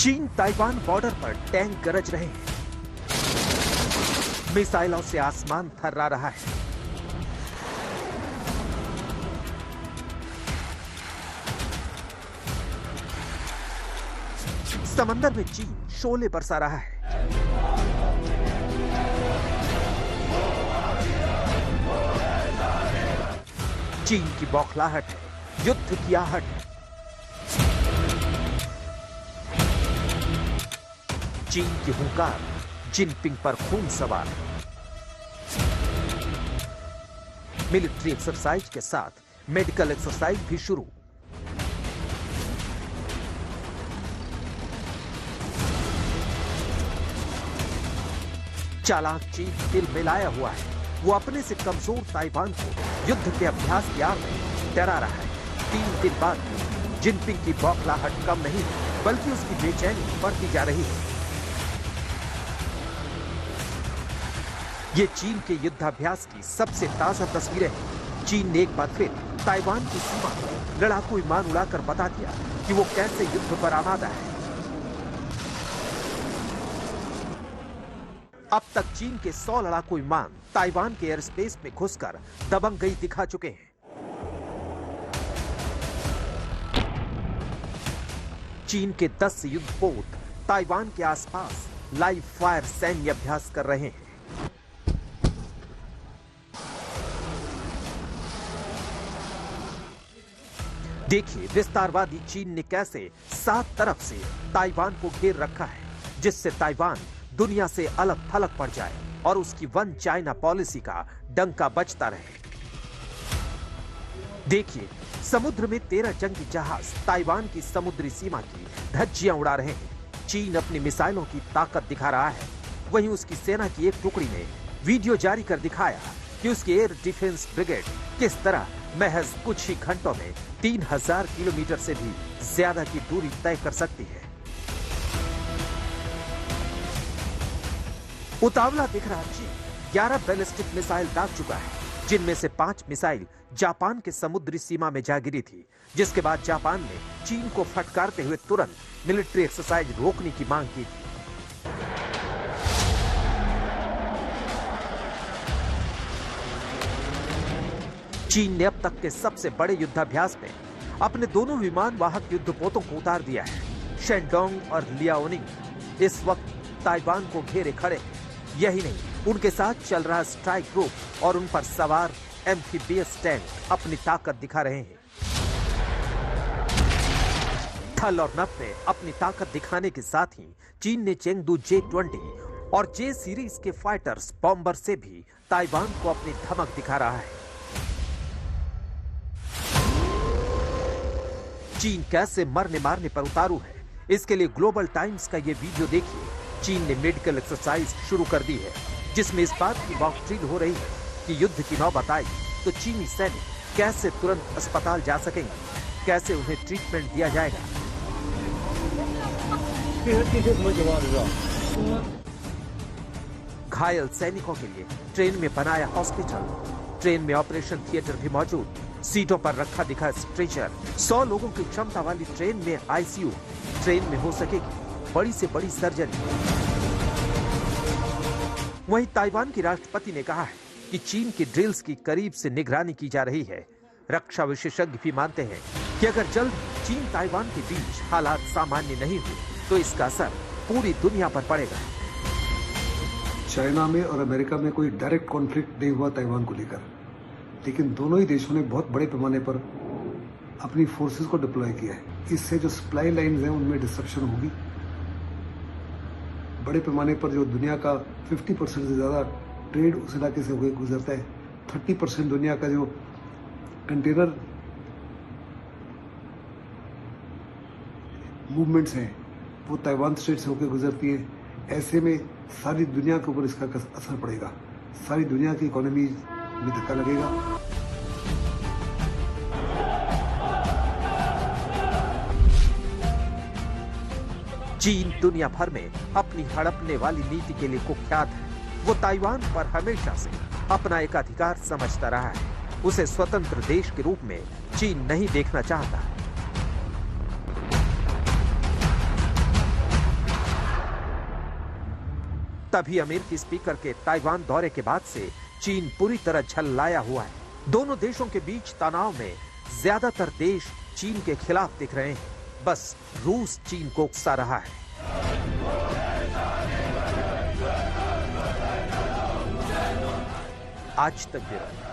चीन Taiwan border पर tank गरज रहे हैं। मिसाइलों से आसमान थर्रा रहा है। समंदर में चीन शोले बरसा रहा है। चीन की बौखलाहट है, युद्ध की आहट है। चीन की हुंकार जिनपिंग पर खून सवार है। मिलिट्री एक्सरसाइज के साथ मेडिकल एक्सरसाइज भी शुरू। चालाक चीन दिल मिलाया हुआ है। वो अपने से कमजोर ताइवान को युद्ध के अभ्यास की आड़ में डरा रहा है। 3 दिन बाद जिनपिंग की बौखलाहट कम नहीं बल्कि उसकी बेचैनी बढ़ती जा रही है। ये चीन के युद्धाभ्यास की सबसे ताजा तस्वीरें हैं। चीन ने एक बार फिर ताइवान की सीमा पर लड़ाकू विमान उड़ाकर बता दिया कि वो कैसे युद्ध पर आमादा है। अब तक चीन के 100 लड़ाकू विमान ताइवान के एयर स्पेस में घुसकर दबंगई दिखा चुके हैं। चीन के 10 युद्धपोत ताइवान के आसपास लाइव फायर सैन्य अभ्यास कर रहे हैं। देखिए विस्तारवादी चीन ने कैसे 7 तरफ से ताइवान को घेर रखा है, जिससे ताइवान दुनिया से अलग थलग पड़ जाए और उसकी वन चाइना पॉलिसी का डंका बजता रहे। देखिए समुद्र में 13 जंगी जहाज ताइवान की समुद्री सीमा की धज्जियां उड़ा रहे हैं। चीन अपनी मिसाइलों की ताकत दिखा रहा है। वहीं उसकी सेना की एक टुकड़ी ने वीडियो जारी कर दिखाया कि उसकी एयर डिफेंस ब्रिगेड किस तरह महज कुछ ही घंटों में 3000 किलोमीटर से भी ज्यादा की दूरी तय कर सकती है। उतावला दिख रहा चीन 11 बैलिस्टिक मिसाइल दाग चुका है, जिनमें से 5 मिसाइल जापान के समुद्री सीमा में जा गिरी थी, जिसके बाद जापान ने चीन को फटकारते हुए तुरंत मिलिट्री एक्सरसाइज रोकने की मांग की थी। चीन ने अब तक के सबसे बड़े युद्धाभ्यास में अपने दोनों विमान वाहक युद्धपोतों को उतार दिया है। शेंडोंग और लियाओनिंग इस वक्त ताइवान को घेरे खड़े हैं। यही नहीं, उनके साथ चल रहा स्ट्राइक ग्रुप और उन पर सवार एम्फीबियस टैंक अपनी ताकत दिखा रहे हैं। थल और नभ में अपनी ताकत दिखाने के साथ ही चीन ने चेंगडू J-20 और J सीरीज के फाइटर्स बॉम्बर से भी ताइवान को अपनी धमक दिखा रहा है। चीन कैसे मरने मारने पर उतारू है, इसके लिए ग्लोबल टाइम्स का ये वीडियो देखिए। चीन ने मेडिकल एक्सरसाइज शुरू कर दी है, जिसमें इस बात की मॉकड्रिल हो रही है कि युद्ध की नौबत आई तो चीनी सैनिक कैसे तुरंत अस्पताल जा सकेंगे, कैसे उन्हें ट्रीटमेंट दिया जाएगा। घायल सैनिकों के लिए ट्रेन में बनाया हॉस्पिटल, ट्रेन में ऑपरेशन थिएटर भी मौजूद, सीटों पर रखा दिखा स्ट्रेचर, 100 लोगों की क्षमता वाली ट्रेन में ICU, ट्रेन में हो सकेगी बड़ी से बड़ी सर्जरी। वहीं ताइवान की राष्ट्रपति ने कहा है कि चीन की ड्रिल्स की करीब से निगरानी की जा रही है। रक्षा विशेषज्ञ भी मानते हैं कि अगर जल्द चीन ताइवान के बीच हालात सामान्य नहीं हुए तो इसका असर पूरी दुनिया पर पड़ेगा। चाइना में और अमेरिका में कोई डायरेक्ट कॉन्फ्लिक्ट नहीं हुआ ताइवान को लेकर, लेकिन दोनों ही देशों ने बहुत बड़े पैमाने पर अपनी फोर्सेस को डिप्लॉय किया है। इससे जो सप्लाई लाइंस हैं उनमें डिस्ट्रप्शन होगी। बड़े पैमाने पर जो दुनिया का 50% से ज़्यादा ट्रेड उस इलाके से होकर गुजरता है। 30% दुनिया का जो कंटेनर मूवमेंट्स हैं वो ताइवान स्ट्रेट से होकर गुजरती है। ऐसे में सारी दुनिया के ऊपर इसका असर पड़ेगा, सारी दुनिया की इकोनॉमी में धक्का लगेगा। चीन दुनिया भर में अपनी हड़पने वाली नीति के लिए कुख्यात है। वो ताइवान पर हमेशा से अपना एकाधिकार समझता रहा है। उसे स्वतंत्र देश के रूप में चीन नहीं देखना चाहता। तभी अमेरिकी स्पीकर के ताइवान दौरे के बाद से चीन पूरी तरह झल्लाया हुआ है। दोनों देशों के बीच तनाव में ज्यादातर देश चीन के खिलाफ दिख रहे हैं। बस रूस चीन को उकसा रहा है। आज तक ब्यूरो।